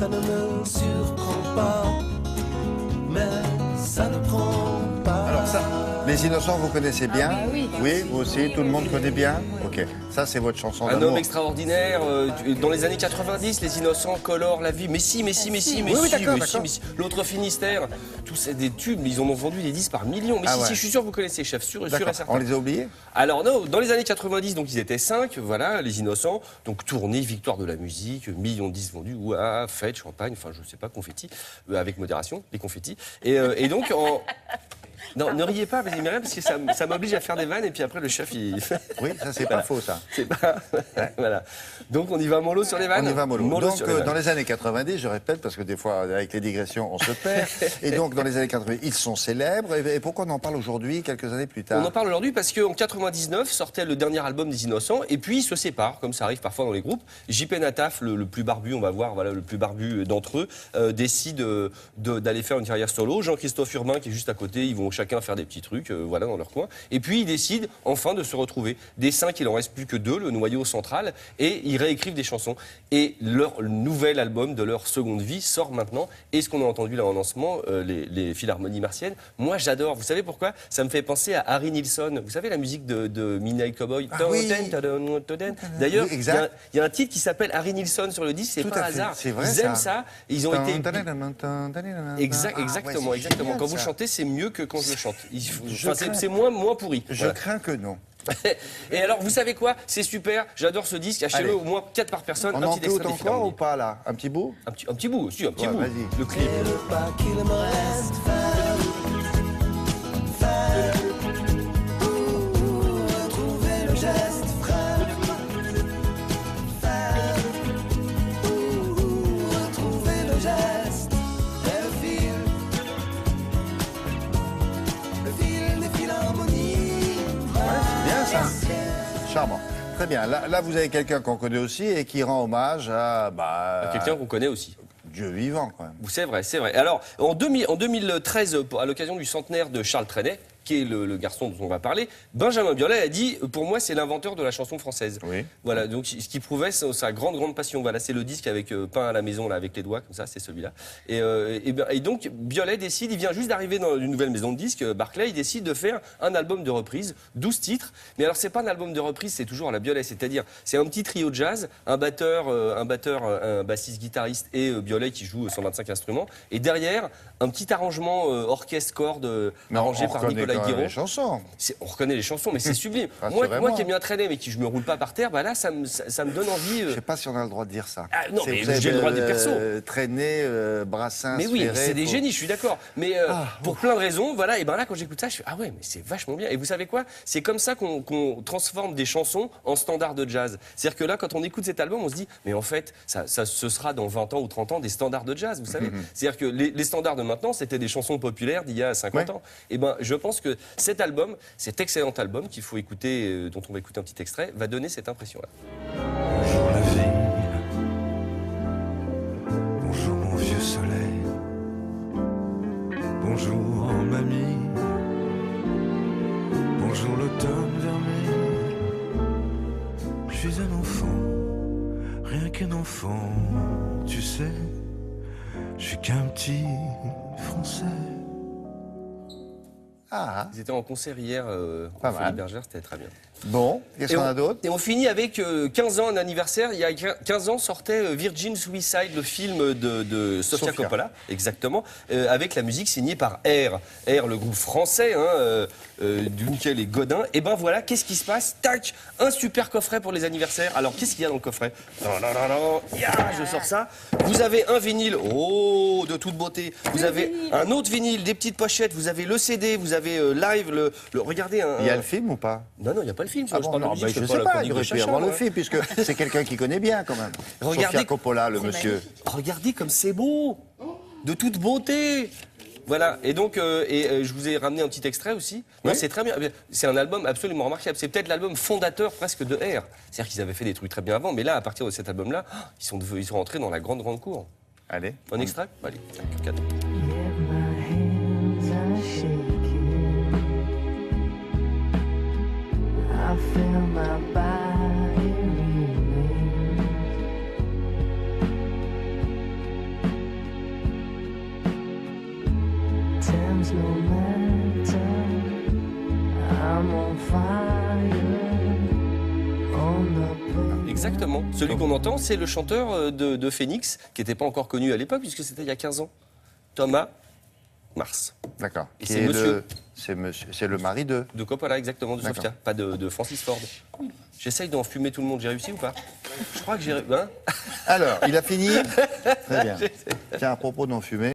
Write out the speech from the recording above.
ça ne me surprend pas, mais ça ne prend pas. Alors ça, Les Innocents, vous connaissez bien? Ah, bah oui. Oui, vous aussi, tout le monde connaît bien? Ok, ça c'est votre chanson Un d'amour. homme extraordinaire, dans les années 90, les innocents colorent la vie. Mais si. Oui, d'accord. L'autre Finistère, tous c'est des tubes, ils en ont vendu des disques par millions. Mais Ah si, ouais. si, je suis sûr que vous connaissez, chef, sûr et D'accord, certain. on les a oubliés? Alors non, dans les années 90, donc ils étaient 5, voilà, les innocents. Donc tournée, victoire de la musique, millions de disques vendus, ouah, fête, champagne, enfin je sais pas, confetti, avec modération, les confettis. Et donc en... Non, ne riez pas, mais rien, parce que ça m'oblige à faire des vannes, et puis après le chef, il... Oui, ça c'est pas faux ça. C'est pas... Voilà. Donc on y va mollo sur les vannes. On y va mollo. Donc sur les vannes. dans les années 90, je répète, parce que des fois avec les digressions on se perd, et donc dans les années 90, ils sont célèbres, et pourquoi on en parle aujourd'hui, quelques années plus tard? On en parle aujourd'hui parce qu'en 99 sortait le dernier album des Innocents et puis ils se séparent, comme ça arrive parfois dans les groupes. JP Nataf, le plus barbu, on va voir, voilà, le plus barbu d'entre eux, décide d'aller faire une carrière solo. Jean-Christophe Urbain qui est juste à côté, ils vont chacun faire des petits trucs, voilà, dans leur coin. Et puis ils décident enfin de se retrouver. Des 5, il en reste plus que 2, le noyau central, et ils réécrivent des chansons. Et leur nouvel album de leur seconde vie sort maintenant. Et ce qu'on a entendu là en lancement, les Philharmonies martiennes, moi j'adore. Vous savez pourquoi? Ça me fait penser à Harry Nilsson. Vous savez la musique de Midnight Cowboy. Ah oui. D'ailleurs, Oui, exact. il y a un titre qui s'appelle Harry Nilsson sur le disque, c'est Tout pas à un fait, hasard. c'est vrai, Ils aiment ça. Ils ont été... Exactement, c'est exactement. génial, Quand vous ça. chantez, c'est mieux que quand je le chante. Je Enfin, crains. c'est moins pourri. Je Voilà. crains que non. Et alors, vous savez quoi? C'est super, j'adore ce disque. Allez. Achetez-le au moins 4 par personne. On un en petit peut extrait autant des encore ou Philharmonies. pas là? Un petit bout? Un petit bout, si, un petit Ouais, bout. vas-y. Le clip. Et le pas qu'il me reste faire, retrouver le geste frère, faire, retrouver le geste, et le fil des Philharmonies. C'est bien ça. Charmant. Très bien. Là, vous avez quelqu'un qu'on connaît aussi et qui rend hommage à Quelqu'un qu'on connaît aussi. Dieu vivant quand même. C'est vrai, c'est vrai. Alors, en 2013, à l'occasion du centenaire de Charles Trenet, qui est le garçon dont on va parler, Benjamin Biolay a dit « Pour moi, c'est l'inventeur de la chanson française Oui. ». Voilà, donc ce qui prouvait sa grande passion. Voilà, c'est le disque avec peint à la maison, là, avec les doigts, comme ça, c'est celui-là. Et donc, Biolay décide, il vient juste d'arriver dans une nouvelle maison de disques, Barclay, il décide de faire un album de reprise, 12 titres. Mais alors, c'est pas un album de reprise, c'est toujours à la Biolay, c'est-à-dire, c'est un petit trio de jazz, un batteur, un bassiste-guitariste et Biolay qui joue 125 instruments. Et derrière, un petit arrangement orchestre-corde arrangé par Nicolas Guiraud. Les chansons. On reconnaît les chansons, mais c'est sublime. Rassurez-moi. Moi qui aime bien traîner, mais qui je me roule pas par terre, bah là, ça me donne envie. Je sais pas si on a le droit de dire ça. Ah, non, C'est- mais vous avez, j'ai le droit des persos. Traîner, Brassens, Mais oui, Ferré, c'est des faut- génies, je suis d'accord. Mais pour plein de raisons, voilà, et ben là, quand j'écoute ça, je fais ah ouais, mais c'est vachement bien. Et vous savez quoi? C'est comme ça qu'on transforme des chansons en standards de jazz. C'est-à-dire que là, quand on écoute cet album, on se dit, mais en fait, ce sera dans 20 ans ou 30 ans des standards de jazz, vous savez. C'est-à-dire que les standards de maintenant, c'était des chansons populaires d'il y a 50 Ouais. ans. Et ben, je pense que cet album, cet excellent album qu'il faut écouter, dont on va écouter un petit extrait, va donner cette impression-là. Bonjour la vie, bonjour mon vieux soleil, bonjour mamie, bonjour l'automne vermeil. Je suis un enfant, rien qu'un enfant, tu sais, je suis qu'un petit Français. Ah, Ils étaient en concert hier Pas au mal. Folies Bergère, c'était très bien. bon, qu'est-ce qu'on a d'autre? Et on finit avec 15 ans, un anniversaire. Il y a 15 ans sortait Virgin Suicide, le film de Sofia Sofia. Coppola, exactement, avec la musique signée par R. R, le groupe français, duquel est Godin. Et ben voilà, qu'est-ce qui se passe? Tac, un super coffret pour les anniversaires. Alors, qu'est-ce qu'il y a dans le coffret? Je sors ça. Vous avez un vinyle, oh, de toute beauté. Vous avez un autre vinyle, des petites pochettes. Vous avez le CD, vous avez live, regardez un... Il y a le film ou pas? Non, il n'y a pas le film. Ah je bon, parle de non, musique, ben, je fais sais la pas, chronique il de aurait pu y Chacha, avoir le moi. film, puisque c'est quelqu'un qui connaît bien quand même. Regardez- Sofia Coppola, le monsieur. Regardez comme c'est beau, de toute beauté. Voilà, et donc, je vous ai ramené un petit extrait aussi. Non, Oui. c'est très bien. C'est un album absolument remarquable. C'est peut-être l'album fondateur presque de R. C'est-à-dire qu'ils avaient fait des trucs très bien avant, mais là, à partir de cet album-là, ils sont rentrés dans la grande cour. Allez. Un extrait? Allez, 4. Yeah, my hands are shaking. I feel my body reeling. seems no matter. I'm on fire on the pavement. Exactement. Celui qu'on entend, c'est le chanteur de Phoenix, qui n'était pas encore connu à l'époque, puisque c'était il y a 15 ans. Thomas Mars. D'accord. Et Qui c'est est monsieur. C'est le mari de. De Coppola, exactement, de D'accord. Sofia, pas de Francis Ford. J'essaye d'en fumer tout le monde, j'ai réussi ou pas? Je crois que j'ai... Hein Alors, il a fini. Très bien. Tiens, à propos d'en fumer.